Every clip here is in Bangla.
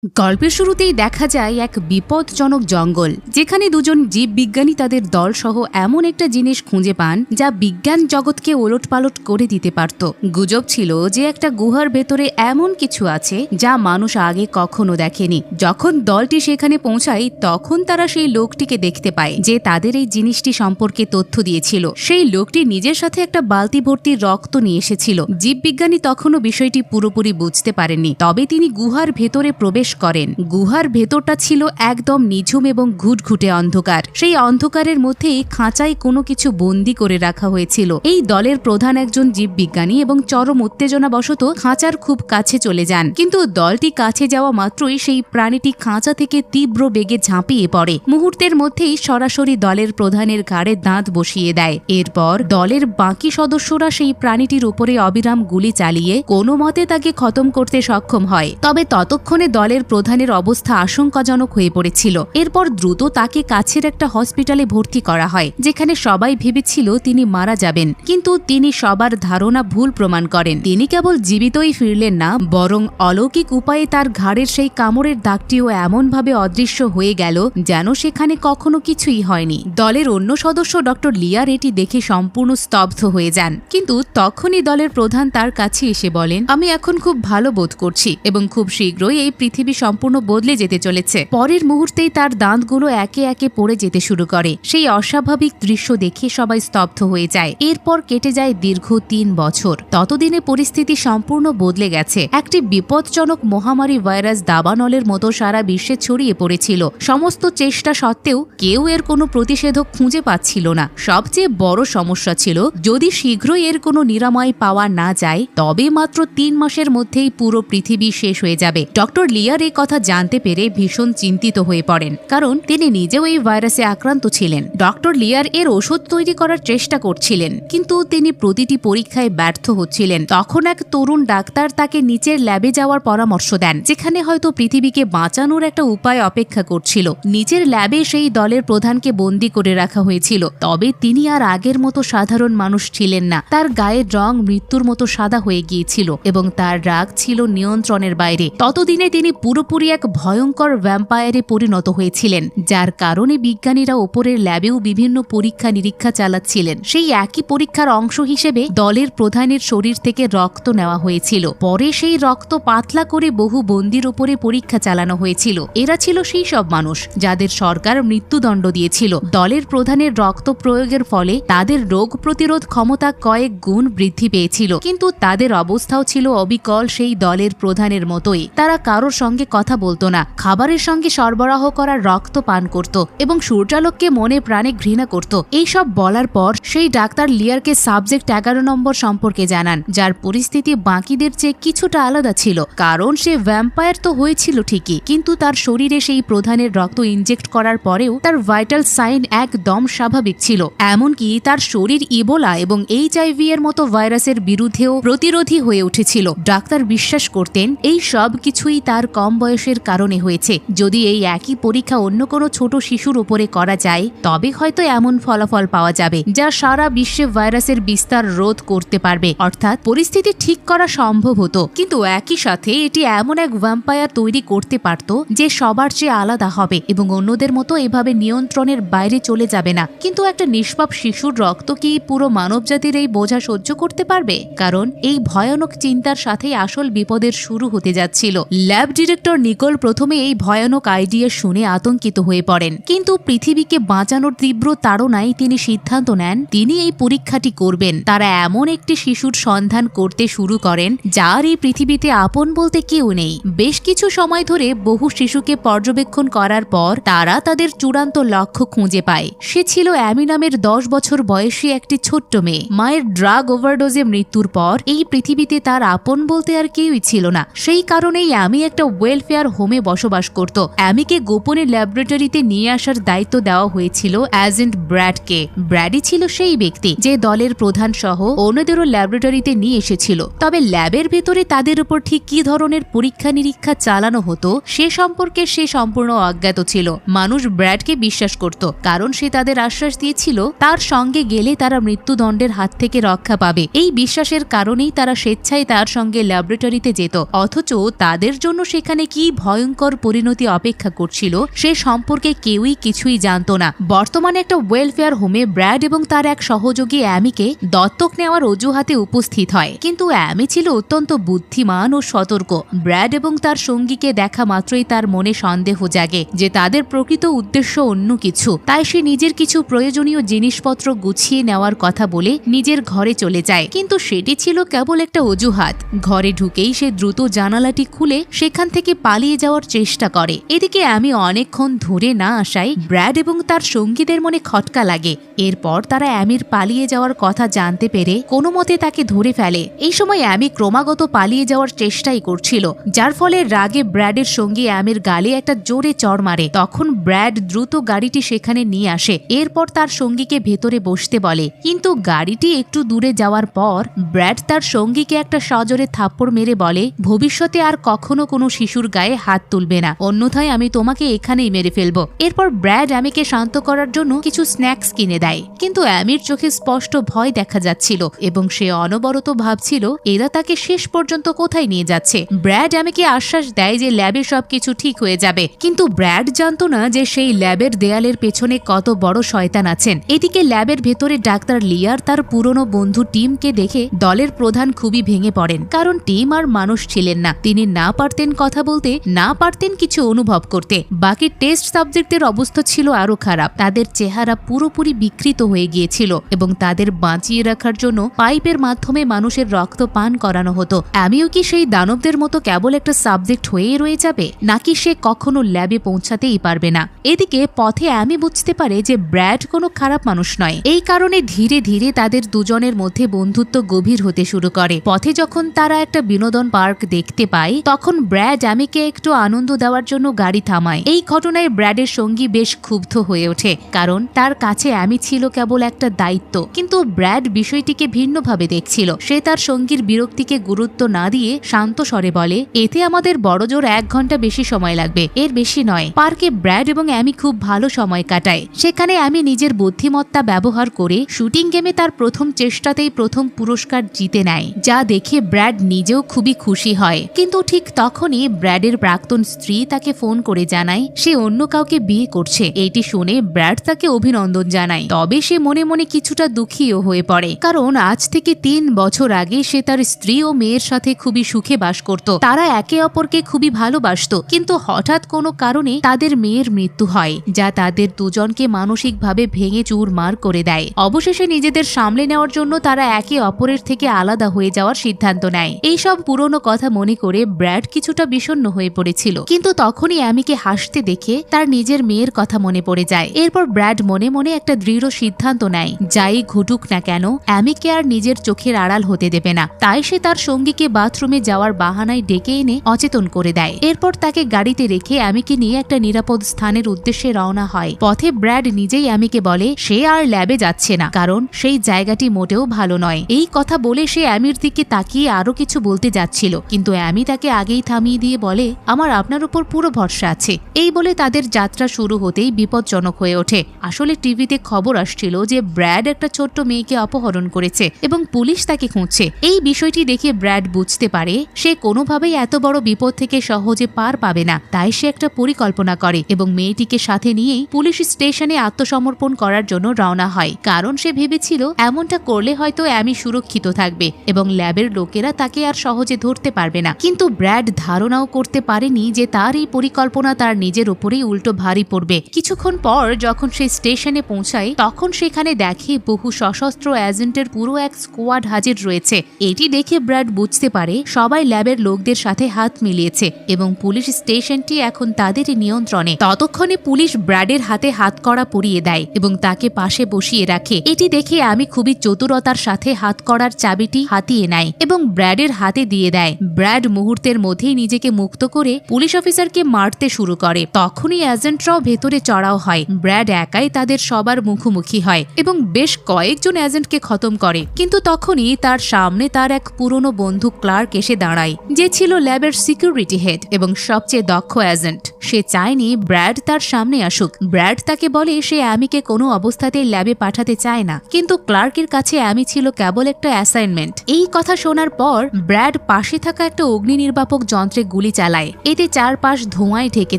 গল্পের শুরুতেই দেখা যায় এক বিপজ্জনক জঙ্গল, যেখানে দুজন জীববিজ্ঞানী তাদের দলসহ এমন একটা জিনিস খুঁজে পান যা বিজ্ঞান জগৎকে ওলটপালট করে দিতে পারত। গুজব ছিল যে একটা গুহার ভেতরে এমন কিছু আছে যা মানুষ আগে কখনো দেখেনি। যখন দলটি সেখানে পৌঁছায় তখন তারা সেই লোকটিকে দেখতে পায় যে তাদের এই জিনিসটি সম্পর্কে তথ্য দিয়েছিল। সেই লোকটি নিজের সাথে একটা বালতি ভর্তি রক্ত নিয়ে এসেছিল। জীববিজ্ঞানী তখনও বিষয়টি পুরোপুরি বুঝতে পারেননি, তবে তিনি গুহার ভেতরে প্রবেশ করেন। গুহার ভেতরটা ছিল একদম নিঝুম এবং ঘুটঘুটে অন্ধকার। সেই অন্ধকারের মধ্যেই খাঁচায় কোনো কিছু বন্দি করে রাখা হয়েছিল। এই দলের প্রধান একজন জীববিজ্ঞানী এবং চরম উত্তেজনাবশত খাঁচার খুব কাছে চলে যান, কিন্তু দলটি কাছে যাওয়া মাত্রই সেই প্রাণীটি খাঁচা থেকে তীব্র বেগে ঝাঁপিয়ে পড়ে। মুহূর্তের মধ্যেই সরাসরি দলের প্রধানের ঘাড়ে দাঁত বসিয়ে দেয়। এরপর দলের বাকি সদস্যরা সেই প্রাণীটির উপরে অবিরাম গুলি চালিয়ে কোনো মতে তাকে খতম করতে সক্ষম হয়। তবে ততক্ষণে দলের প্রধানের অবস্থা আশঙ্কাজনক হয়ে পড়েছিল। এরপর দ্রুত তাকে কাছের একটা হসপিটালে ভর্তি করা হয়, যেখানে সবাই ভেবেছিল তিনি মারা যাবেন, কিন্তু তিনি সবার ধারণা ভুল প্রমাণ করেন। তিনি কেবল জীবিতই ফিরলেন না, বরং অলৌকিক উপায়ে তার ঘাড়ের সেই কামড়ের দাগটিও এমনভাবে অদৃশ্য হয়ে গেল যেন সেখানে কখনো কিছুই হয়নি। দলের অন্য সদস্য ডক্টর লিয়ার এটি দেখে সম্পূর্ণ স্তব্ধ হয়ে যান, কিন্তু তখনই দলের প্রধান তার কাছে এসে বলেন, আমি এখন খুব ভালো বোধ করছি এবং খুব শীঘ্রই এই পৃথিবী সম্পূর্ণ বদলে যেতে চলেছে। পরের মুহূর্তেই তার দাঁতগুলো একে একে পড়ে যেতে শুরু করে। সেই অস্বাভাবিক দৃশ্য দেখে সবাই স্তব্ধ হয়ে যায়। এরপর কেটে যায় দীর্ঘ 3 বছর। ততদিনে পরিস্থিতি সম্পূর্ণ বদলে গেছে। একটি বিপজ্জনক মহামারী ভাইরাস দাবানলের মতো সারা বিশ্বে ছড়িয়ে পড়েছিল। সমস্ত চেষ্টা সত্ত্বেও কেউ এর কোনো প্রতিষেধক খুঁজে পাচ্ছিল না। সবচেয়ে বড় সমস্যা ছিল, যদি শীঘ্রই এর কোনো নিরাময় পাওয়া না যায় তবে মাত্র 3 মাসের মধ্যেই পুরো পৃথিবী শেষ হয়ে যাবে। ডক্টর লিয়ার এই কথা জানতে পেরে ভীষণ চিন্তিত হয়ে পড়েন, কারণ তিনি নিজেও এই ভাইরাসে আক্রান্ত ছিলেন। ডক্টর লিয়ার এর ওষুধ তৈরি করার চেষ্টা করছিলেন, কিন্তু তিনি প্রতিটি পরীক্ষায় ব্যর্থ হচ্ছিলেন। তখন এক তরুণ ডাক্তার তাকে নিচের ল্যাবে যাওয়ার পরামর্শ দেন, যেখানে হয়তো পৃথিবীকে বাঁচানোর একটা উপায় অপেক্ষা করছিল। নিচের ল্যাবে সেই দলের প্রধানকে বন্দী করে রাখা হয়েছিল, তবে তিনি আর আগের মতো সাধারণ মানুষ ছিলেন না। তার গায়ের রং মৃত্যুর মতো সাদা হয়ে গিয়েছিল এবং তার রাগ ছিল নিয়ন্ত্রণের বাইরে। ততদিনে তিনি পুরোপুরি এক ভয়ঙ্কর ভ্যাম্পায়ারে পরিণত হয়েছিলেন, যার কারণে বিজ্ঞানীরা ওপরের ল্যাবেও বিভিন্ন পরীক্ষা নিরীক্ষা চালাচ্ছিলেন। সেই একই পরীক্ষার অংশ হিসেবে দলের প্রধানের শরীর থেকে রক্ত নেওয়া হয়েছিল। পরে সেই রক্ত পাতলা করে বহু বন্দির ওপরে পরীক্ষা চালানো হয়েছিল। এরা ছিল সেই সব মানুষ যাদের সরকার মৃত্যুদণ্ড দিয়েছিল। দলের প্রধানের রক্ত প্রয়োগের ফলে তাদের রোগ প্রতিরোধ ক্ষমতা কয়েক গুণ বৃদ্ধি পেয়েছিল, কিন্তু তাদের অবস্থাও ছিল অবিকল সেই দলের প্রধানের মতোই। তারা কারোর সঙ্গে কথা বলতো না, খাবারের সঙ্গে সরবরাহ করা রক্ত পান করত এবং সূর্যালোককে মনে প্রাণে ঘৃণা করত। এইসব বলার পর সেই ডাক্তার লিয়ারকে সাবজেক্ট 11 নম্বর সম্পর্কে জানান, যার পরিস্থিতি বাকিদের চেয়ে কিছুটা আলাদা ছিল। কারণ সে ভ্যাম্পায়ার তো হয়েছিল ঠিকই, কিন্তু তার শরীরে সেই প্রধানের রক্ত ইনজেক্ট করার পরেও তার ভাইটাল সাইন একদম স্বাভাবিক ছিল। এমনকি তার শরীর ইবোলা এবং HIV এর মতো ভাইরাসের বিরুদ্ধেও প্রতিরোধী হয়ে উঠেছিল। ডাক্তার বিশ্বাস করতেন এই সব কিছুই তার কম বয়সের কারণে হয়েছে। যদি এই একই পরীক্ষা অন্য কোনো ছোট শিশুর উপরে করা যায় তবে হয়তো এমন ফলাফল পাওয়া যাবে যা সারা বিশ্বে ভাইরাসের বিস্তার রোধ করতে পারবে, অর্থাৎ পরিস্থিতি ঠিক করা সম্ভব হতো। কিন্তু একই সাথে এটি এমন এক ভ্যাম্পায়ার তৈরি করতে পারত যে সবার চেয়ে আলাদা হবে এবং অন্যদের মতো এভাবে নিয়ন্ত্রণের বাইরে চলে যাবে না। কিন্তু একটা নিষ্পাপ শিশুর রক্ত কি পুরো মানবজাতির এই বোঝা সহ্য করতে পারবে? কারণ এই ভয়ানক চিন্তার সাথেই আসল বিপদের শুরু হতে যাচ্ছিল। ল্যাব ডিরেক্টর নিকোল প্রথমে এই ভয়ানক আইডিয়া শুনে আতঙ্কিত হয়ে পড়েন, কিন্তু পৃথিবীকে বাঁচানোর তীব্র তাড়নায় তিনি সিদ্ধান্ত নেন তিনি এই পরীক্ষাটি করবেন। তারা এমন একটি শিশুর সন্ধান করতে শুরু করেন যার এই পৃথিবীতে আপন বলতে কেউ নেই। বেশ কিছু সময় ধরে বহু শিশুকে পর্যবেক্ষণ করার পর তারা তাদের চূড়ান্ত লক্ষ্য খুঁজে পায়। সে ছিল অ্যামি নামের 10 বছর বয়সী একটি ছোট্ট মেয়ে। মায়ের ড্রাগ ওভারডোজে মৃত্যুর পর এই পৃথিবীতে তার আপন বলতে আর কেউই ছিল না। সেই কারণেই অ্যামি একটা ওয়েলফেয়ার হোমে বসবাস করত। অ্যামিকে গোপনে ল্যাবরেটরিতে নিয়ে আসার দায়িত্ব দেওয়া হয়েছিল এজেন্ট ব্র্যাডকে। ব্র্যাডই ছিল সেই ব্যক্তি যে দলের প্রধান সহ অন্যদেরও ল্যাবরেটরিতে নিয়ে এসেছিল। তবে ল্যাবের ভেতরে তাদের উপর ঠিক কি ধরনের পরীক্ষা নিরীক্ষা চালানো হতো সে সম্পর্কে সে সম্পূর্ণ অজ্ঞাত ছিল। মানুষ ব্র্যাডকে বিশ্বাস করত, কারণ সে তাদের আশ্বাস দিয়েছিল তার সঙ্গে গেলে তারা মৃত্যুদণ্ডের হাত থেকে রক্ষা পাবে। এই বিশ্বাসের কারণেই তারা স্বেচ্ছায় তার সঙ্গে ল্যাবরেটরিতে যেত, অথচ তাদের জন্য সেখানে সেখানে কি ভয়ঙ্কর পরিণতি অপেক্ষা করছিল সে সম্পর্কে কেউই কিছুই জানত না। বর্তমানে একটা ওয়েলফেয়ার হোমে ব্র্যাড এবং তার এক সহযোগী অ্যামিকে দত্তক নেওয়ার অজুহাতে উপস্থিত হয়, কিন্তু অ্যামি ছিল অত্যন্ত বুদ্ধিমান ও সতর্ক। ব্র্যাড এবং তার সঙ্গীকে দেখা মাত্রই তার মনে সন্দেহ জাগে যে তাদের প্রকৃত উদ্দেশ্য অন্য কিছু। তাই সে নিজের কিছু প্রয়োজনীয় জিনিসপত্র গুছিয়ে নেওয়ার কথা বলে নিজের ঘরে চলে যায়, কিন্তু সেটি ছিল কেবল একটা অজুহাত। ঘরে ঢুকেই সে দ্রুত জানালাটি খুলে সেখান থেকে পালিয়ে যাওয়ার চেষ্টা করে। এদিকে অ্যামি অনেকক্ষণ ধরে না আসায় ব্র্যাড এবং তার সঙ্গীদের মনে খটকা লাগে। এরপর তারা অ্যামির পালিয়ে যাওয়ার কথা জানতে পেরে কোনো মতে তাকে ধরে ফেলে। এই সময় অ্যামি ক্রমাগত পালিয়ে যাওয়ার চেষ্টাই করছিল, যার ফলে রাগে ব্র্যাডের সঙ্গে অ্যামির গালে একটা জোরে চড় মারে। তখন ব্র্যাড দ্রুত গাড়িটি সেখানে নিয়ে আসে। এরপর তার সঙ্গীকে ভেতরে বসতে বলে, কিন্তু গাড়িটি একটু দূরে যাওয়ার পর ব্র্যাড তার সঙ্গীকে একটা সজোরে থাপ্পড় মেরে বলে, ভবিষ্যতে আর কখনো কোনো শিশুর গায়ে হাত তুলবে না, অন্যথায় আমি তোমাকে এখানেই মেরে ফেলবো। এরপর ব্র্যাড অ্যামিকে শান্ত করার জন্য কিছু স্ন্যাক্স কিনে দেয়, কিন্তু অ্যামির চোখে স্পষ্ট ভয় দেখা যাচ্ছিল এবং সে অনবরত ভাবছিল এরা তাকে শেষ পর্যন্ত কোথায় নিয়ে যাচ্ছে। ব্র্যাড অ্যামিকে আশ্বাস দেয় যে ল্যাবে সবকিছু ঠিক হয়ে যাবে, কিন্তু ব্র্যাড জানতো না যে সেই ল্যাবের দেয়ালের পেছনে কত বড় শয়তান আছেন। এদিকে ল্যাবের ভেতরে ডাক্তার লিয়ার তার পুরনো বন্ধু টিমকে দেখে দলের প্রধান খুবই ভেঙে পড়েন, কারণ টিম আর মানুষ ছিলেন না। তিনি না পারতেন কথা বলতে, না পারতেন কিছু অনুভব করতে। বাকি টেস্ট সাবজেক্টের অবস্থা ছিল আরো খারাপ। তাদের চেহারা পুরোপুরি বিকৃত হয়ে গিয়েছিল এবং তাদের বাঁচিয়ে রাখার জন্য পাইপের মাধ্যমে মানুষের রক্ত পান করানো হতো। আমিও কি সেই দানবদের মতো কেবল একটা সাবজেক্ট হয়ে রয়ে যাবে, নাকি সে কখনো ল্যাবে পৌঁছাতেই পারবে না? এদিকে পথে আমি বুঝতে পারে যে ব্র্যাড কোনো খারাপ মানুষ নয়। এই কারণে ধীরে ধীরে তাদের দুজনের মধ্যে বন্ধুত্ব গভীর হতে শুরু করে। পথে যখন তারা একটা বিনোদন পার্ক দেখতে পায়, তখন ব্র্যাড অ্যামিকে একটু আনন্দ দেওয়ার জন্য গাড়ি থামায়। এই ঘটনায় ব্র্যাডের সঙ্গী বেশ ক্ষুব্ধ হয়ে ওঠে, কারণ তার কাছে অ্যামি ছিল কেবল একটা দায়িত্ব। কিন্তু ব্র্যাড বিষয়টিকে ভিন্নভাবে দেখছিল। সে তার সঙ্গীর বিরক্তিকে গুরুত্ব না দিয়ে শান্ত স্বরে বলে, এতে আমাদের বড়জোর 1 ঘন্টা বেশি সময় লাগবে, এর বেশি নয়। পার্কে ব্র্যাড এবং অ্যামি খুব ভালো সময় কাটায়। সেখানে অ্যামি নিজের বুদ্ধিমত্তা ব্যবহার করে শুটিং গেমে তার প্রথম চেষ্টাতেই প্রথম পুরস্কার জিতে নেয়, যা দেখে ব্র্যাড নিজেও খুবই খুশি হয়। কিন্তু ঠিক তখনই ব্র্যাডের প্রাক্তন স্ত্রী তাকে ফোন করে জানায় সে অন্য কাউকে বিয়ে করছে। এইটি শুনে ব্র্যাড তাকে অভিনন্দন জানায়, তবে সে মনে মনে কিছুটা দুঃখীও হয়ে পড়ে, কারণ আজ থেকে 3 বছর আগে সে তার স্ত্রী ও মেয়ের সাথে খুবই সুখে বাস করত। তারা একে অপরকে খুবই ভালোবাসত, কিন্তু হঠাৎ কোনো কারণে তাদের মেয়ের মৃত্যু হয়, যা তাদের দুজনকে মানসিকভাবে ভেঙে চুরমার করে দেয়। অবশেষে নিজেদের সামলে নেওয়ার জন্য তারা একে অপরের থেকে আলাদা হয়ে যাওয়ার সিদ্ধান্ত নেয়। এইসব পুরনো কথা মনে করে ব্র্যাড কিছুটা বিষণ্ণ হয়ে পড়েছিল, কিন্তু তখনই অ্যামিকে হাসতে দেখে তার নিজের মেয়ের কথা মনে পড়ে যায়। এরপর ব্র্যাড মনে মনে একটা দৃঢ় সিদ্ধান্ত নেয়, যাই ঘটুক না কেন অ্যামিকে আর নিজের চোখের আড়াল হতে দেবে না। তাই সে তার সঙ্গীকে বাথরুমে যাওয়ার বাহানায় ডেকে এনে অচেতন করে দেয়। এরপর তাকে গাড়িতে রেখে অ্যামিকে নিয়ে একটা নিরাপদ স্থানের উদ্দেশ্যে রওনা হয়। পথে ব্র্যাড নিজেই অ্যামিকে বলে সে আর ল্যাবে যাচ্ছে না, কারণ সেই জায়গাটি মোটেও ভালো নয়। এই কথা বলে সে অ্যামির দিকে তাকিয়ে আরো কিছু বলতে যাচ্ছিল, কিন্তু অ্যামি তাকে আগেই থামিয়ে দিয়ে বলে, আমার আপনার উপর পুরো ভরসা আছে। এই বলে তাদের যাত্রা শুরু হতেই বিপজ্জনক হয়ে ওঠে। আসলে টিভিতে খবর আসছিল যে ব্র্যাড একটা ছোট্ট মেয়েকে অপহরণ করেছে এবং পুলিশ তাকে খুঁজছে। এই বিষয়টি দেখে ব্র্যাড বুঝতে পারে সে কোনোভাবেই এত বড় বিপদ থেকে সহজে পার পাবে না। তাই সে একটা পরিকল্পনা করে এবং মেয়েটিকে সাথে নিয়েই পুলিশ স্টেশনে আত্মসমর্পণ করার জন্য রওনা হয়, কারণ সে ভেবেছিল এমনটা করলে হয়তো অ্যামি সুরক্ষিত থাকবে এবং ল্যাবের লোকেরা তাকে আর সহজে ধরতে পারবে না। কিন্তু ব্র্যাড ধারণাও করতে পারেনি যে তার এই পরিকল্পনা তার নিজের উপরেই উল্টো ভারী পড়বে। কিছুক্ষণ পর যখন সে স্টেশনে পৌঁছায়, তখন সেখানে দেখে বহু সশস্ত্র এজেন্টের পুরো এক স্কোয়াড হাজির রয়েছে। এটি দেখে ব্র্যাড বুঝতে পারে সবাই ল্যাবের লোকদের সাথে হাত মিলিয়েছে এবং পুলিশ স্টেশনটি এখন তাদেরই নিয়ন্ত্রণে। ততক্ষণে পুলিশ ব্র্যাডের হাতে হাতকড়া পরিয়ে দেয় এবং তাকে পাশে বসিয়ে রাখে। এটি দেখে আমি খুবই চতুরতার সাথে হাতকড়ার চাবিটি হাতিয়ে নেয় এবং ব্র্যাডের হাতে দিয়ে দেয়। ব্র্যাড মুহূর্তের মধ্যেই নিজেকে মুক্ত করে পুলিশ অফিসারকে মারতে শুরু করে। তখনই এজেন্টরাও ভেতরে চড়াও হয়। ব্র্যাড একাই তাদের সবার মুখোমুখি হয় এবং বেশ কয়েকজন এজেন্টকে খতম করে। কিন্তু তখনই তার সামনে তার এক পুরনো বন্ধু ক্লার্ক এসে দাঁড়ায়, যে ছিল ল্যাবের সিকিউরিটি হেড এবং সবচেয়ে দক্ষ এজেন্ট। সে চায়নি ব্র্যাড তার সামনে আসুক। ব্র্যাড তাকে বলে সে অ্যামিকে কোনো অবস্থাতেই ল্যাবে পাঠাতে চায় না, কিন্তু ক্লার্কের কাছে অ্যামি ছিল কেবল একটা অ্যাসাইনমেন্ট। এই কথা শোনার পর ব্র্যাড পাশে থাকা একটা অগ্নি নির্বাপক যন্ত্রে গুলি চালায়। এতে চারপাশ ধোঁয়ায় ঢেকে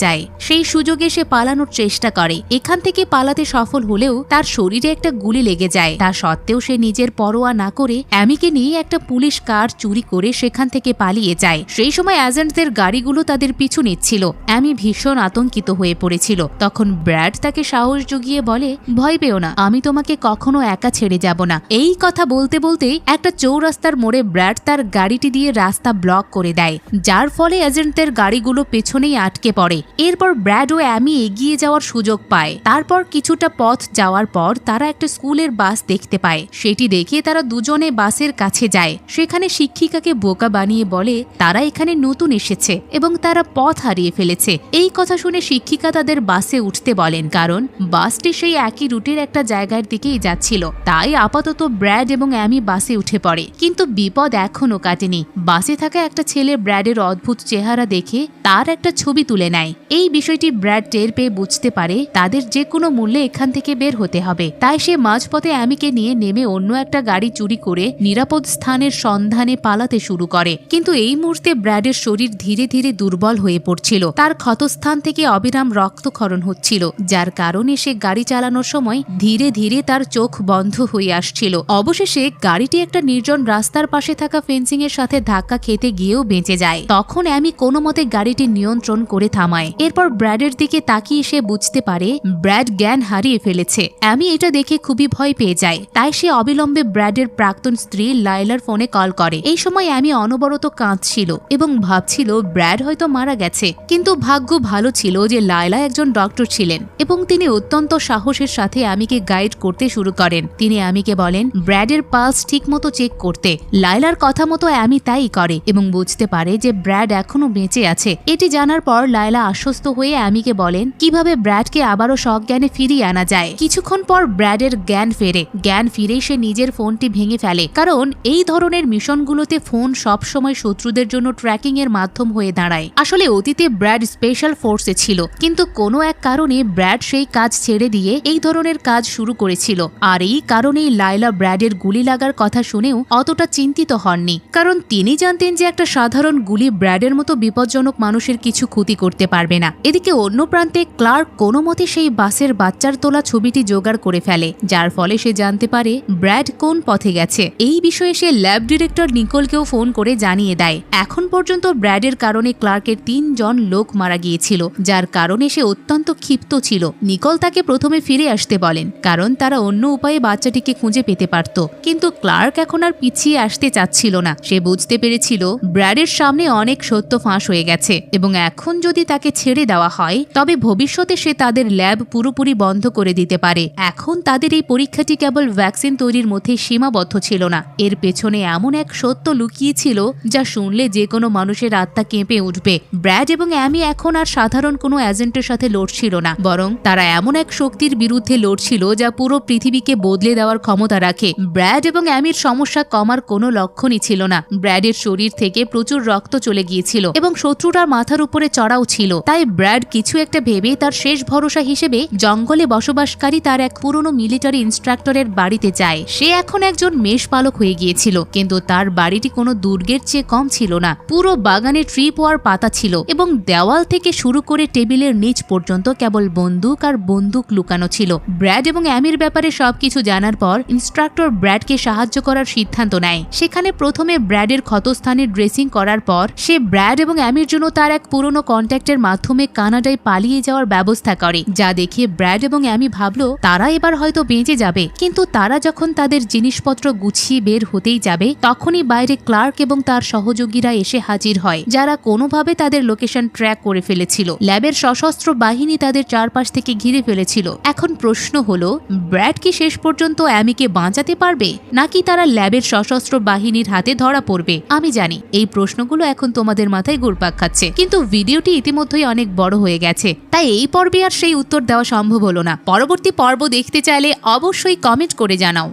যায়। সেই সুযোগে সে পালানোর চেষ্টা করে। এখান থেকে পালাতে সফল হলেও তার শরীরে একটা গুলি লেগে যায়। তা সত্ত্বেও সে নিজের পরোয়া না করে অ্যামিকে নিয়ে একটা পুলিশ কার চুরি করে সেখান থেকে পালিয়ে যায়। সেই সময় এজেন্টদের গাড়িগুলো তাদের পিছু নিচ্ছিল। অ্যামি ভীষণ আতঙ্কিত হয়ে পড়েছিল। তখন ব্র্যাড তাকে সাহস জুগিয়ে বলে, ভয় পেও না, আমি তোমাকে কখনো একা ছেড়ে যাব না। এই কথা বলতে বলতেই একটা চৌরাস্তার মোড়ে ব্র্যাড তার গাড়িটি দিয়ে রাস্তা ব্লক করে দেয়, যার ফলে এজেন্টদের গাড়িগুলো পেছনেই আটকে পড়ে। এরপর ব্র্যাড ও অ্যামি এগিয়ে যাওয়ার সুযোগ পায়। তারপর কিছুটা পথ যাওয়ার পর তারা একটা স্কুলের বাস দেখতে পায়। সেটি দেখে তারা দুজনে বাসের কাছে যায়। সেখানে শিক্ষিকাকে বোকা বানিয়ে বলে তারা এখানে নতুন এসেছে এবং তারা পথ হারিয়ে ফেলেছে। এই কথা শুনে শিক্ষিকা তাদের বাসে উঠতে বলেন, কারণ বাসটি সেই একই রুটের একটা জায়গার দিকেই যাচ্ছিল। তাই আপাতত ব্র্যাড এবং অ্যামি বাসে উঠে পড়ে। কিন্তু বিপদ এখনো কাটেনি। বাসে থাকা একটা ছেলে ব্র্যাডের অদ্ভুত চেহারা দেখে তার একটা ছবি তুলে নেয়। এই বিষয়টি ব্র্যাড টের পেয়ে বুঝতে পারে তাদের যে কোনো মূল্যে এখান থেকে বের হতে হবে। তাই সে মাঝপথে অ্যামিকে নিয়ে নেমে অন্য একটা গাড়ি চুরি করে নিরাপদ স্থানের সন্ধানে পালাতে শুরু করে। কিন্তু এই মুহূর্তে ব্র্যাডের শরীর ধীরে ধীরে দুর্বল হয়ে পড়ছিল। তার ক্ষতস্থান থেকে অবিরাম রক্তক্ষরণ হচ্ছিল, যার কারণে সে গাড়ি চালানোর সময় ধীরে ধীরে তার চোখ বন্ধ হয়ে আসছিল। অবশেষে গাড়িটি একটা নির্জন রাস্তার পাশে থাকা ফেন্সিং এর সাথে ধাক্কা খেতে গিয়েও বেঁচে যায়। তখন অ্যামি কোনো মতে গাড়িটি নিয়ন্ত্রণ করে থামায়। এরপর ব্র্যাডের দিকে তাকিয়ে সে বুঝতে পারে ব্র্যাড জ্ঞান হারিয়ে ফেলেছে। অ্যামি এটা দেখে খুবই ভয় পেয়ে যায়। তাই সে অবিলম্বে ব্র্যাডের প্রাক্তন স্ত্রী লায়লার ফোনে কল করে। এই সময় অ্যামি অনবরত কাঁদছিল এবং ভাবছিল ব্র্যাড হয়তো মারা গেছে। কিন্তু ভাগ্য ভালো ছিল যে লায়লা একজন ডক্টর ছিলেন এবং তিনি অত্যন্ত সাহসের সাথে অ্যামিকে গাইড করতে শুরু করেন। তিনি অ্যামিকে বলেন ব্র্যাডের পালস ঠিকমতো চেক করতে। লায়লার কথা মতো অ্যামি তাই করে এবং বুঝতে পারে যে ব্র্যাড এখনো বেঁচে আছে। এটি জানার পর লায়লা আশ্বস্ত হয়ে অ্যামিকে বলেন কিভাবে ব্র্যাডকে আবারও সজ্ঞানে ফিরিয়ে আনা যায়। কিছুক্ষণ পর ব্র্যাডের জ্ঞান ফেরে। জ্ঞান ফিরেই সে নিজের ফোনটি ভেঙে ফেলে, কারণ এই ধরনের মিশনগুলোতে ফোন সবসময় শত্রুদের জন্য ট্র্যাকিং এর মাধ্যম হয়ে দাঁড়ায়। আসলে অতীতে ব্র্যাড স্পেশাল ফোর্সে ছিল, কিন্তু কোনো এক কারণে ব্র্যাড সেই কাজ ছেড়ে দিয়ে এই ধরনের কাজ শুরু করেছিল। আর এই কারণেই লায়লা ব্র্যাডের গুলি লাগার কথা শুনেও অতটা চিন্তিত হননি, কারণ তিনি জানতেন যে একটা সাধারণ গুলি ব্র্যাডের মতো বিপজ্জনক মানুষের কিছু ক্ষতি করতে পারবে না। এদিকে অন্য প্রান্তে ক্লার্ক কোনো মতে সেই বাসের বাচ্চার তোলা ছবিটি জোগাড় করে ফেলে, যার ফলে সে জানতে পারে ব্র্যাড কোন পথে গেছে। এই বিষয়ে সে ল্যাব ডিরেক্টর নিকোলকেও ফোন করে জানিয়ে দেয়। এখন পর্যন্ত ব্র্যাডের কারণে ক্লার্কের 3 জন লোক মারা গিয়েছিল, যার কারণে সে অত্যন্ত ক্ষিপ্ত ছিল। নিকোল তাকে প্রথমে ফিরে আসতে বলেন, কারণ তারা অন্য উপায়ে বাচ্চাটিকে খুঁজে পেতে পারত। কিন্তু ক্লার্ক এখন আর পিছিয়ে আসতে চাচ্ছিল না। সে বুঝতে পেরেছিল ব্র্যাডের সামনে অনেক সত্য ফাঁস হয়ে গেছে এবং এখন যদি তাকে ছেড়ে দেওয়া হয় তবে ভবিষ্যতে সে তাদের ল্যাব পুরোপুরি বন্ধ করে দিতে পারে। এখন তাদের এই পরীক্ষাটি কেবল ভ্যাকসিন তৈরির মধ্যে সীমাবদ্ধ ছিল না, এর পেছনে এমন এক সত্য লুকিয়েছিল যা শুনলে যে কোনো মানুষের আত্মা কেঁপে উঠবে। ব্র্যাড এবং অ্যামি এখন আর সাধারণ কোনো এজেন্টের সাথে লড়ছিল না, বরং তারা এমন এক শক্তির বিরুদ্ধে লড়ছিল যা পুরো পৃথিবীকে বদলে দেওয়ার ক্ষমতা রাখে। ব্র্যাড এবং অ্যামির সমস্যা কমার কোনো লক্ষণই ছিল না। ব্র্যাডের শরীর থেকে প্রচুর রক্ত চলে গিয়েছিল এবং শত্রুটার মাথার উপরে চড়াও ছিল। তাই ব্র্যাড কিছু একটা ভেবে তার শেষ ভরসা হিসেবে জঙ্গলে বসবাসকারী তার এক পুরনো মিলিটারি ইন্সট্রাক্টরের বাড়িতে যায়। সে এখন একজন মেষপালক হয়ে গিয়েছিল, কিন্তু তার বাড়িটি কোনো দুর্গের চেয়ে কম ছিল না। পুরো বাগানে ট্রি পোয়ার পাতা ছিল এবং দেওয়াল থেকে শুরু করে টেবিলের নিচ পর্যন্ত কেবল বন্দুক আর বন্দুক লুকানো ছিল। ব্র্যাড এবং অ্যামির ব্যাপারে সবকিছু জানার পর ইন্সট্রাক্টর ব্র্যাডকে সাহায্য করার সিদ্ধান্ত নেয়। সেখানে প্রথমে ব্র্যাডের ক্ষতস্থানে ড্রেসিং করার পর সে ব্র্যাড এবং অ্যামির জন্য তার এক পুরনো কন্ট্যাক্টের মাধ্যমে কানাডায় পালিয়ে যাওয়ার ব্যবস্থা করে, যা দেখে ব্র্যাড এবং অ্যামি ভাবলো তারা এবার হয়তো বেঁচে যাবে। কিন্তু তারা যখন তাদের জিনিসপত্র গুছিয়ে বের হতেই যাবে তখনই বাইরে ক্লার্ক এবং তার সহযোগীরা এসে হাজির হয়, যারা কোনোভাবে তাদের লোকেশন ট্র্যাক করে ফেলেছিল। ল্যাবের সশস্ত্র বাহিনী তাদের চারপাশ থেকে ঘিরে ফেলেছিল। এখন প্রশ্ন হলো ব্র্যাড কি শেষ পর্যন্ত অ্যামিকে বাঁচাতে পারবে, নাকি তারা ল্যাবের সশস্ত্র বাহিনীর হাতে ধরা পড়বে? আমি জানি এই প্রশ্নগুলো এখন তোমাদের মাথায় ঘুরপাক খাচ্ছে, কিন্তু ভিডিওটি ইতিমধ্যেই অনেক বড় হয়ে গেছে, তাই এই পর্বে আর সেই উত্তর দেওয়া সম্ভব হলো না। পরবর্তী পর্ব দেখতে চাইলে অবশ্যই কমেন্ট করে জানাও।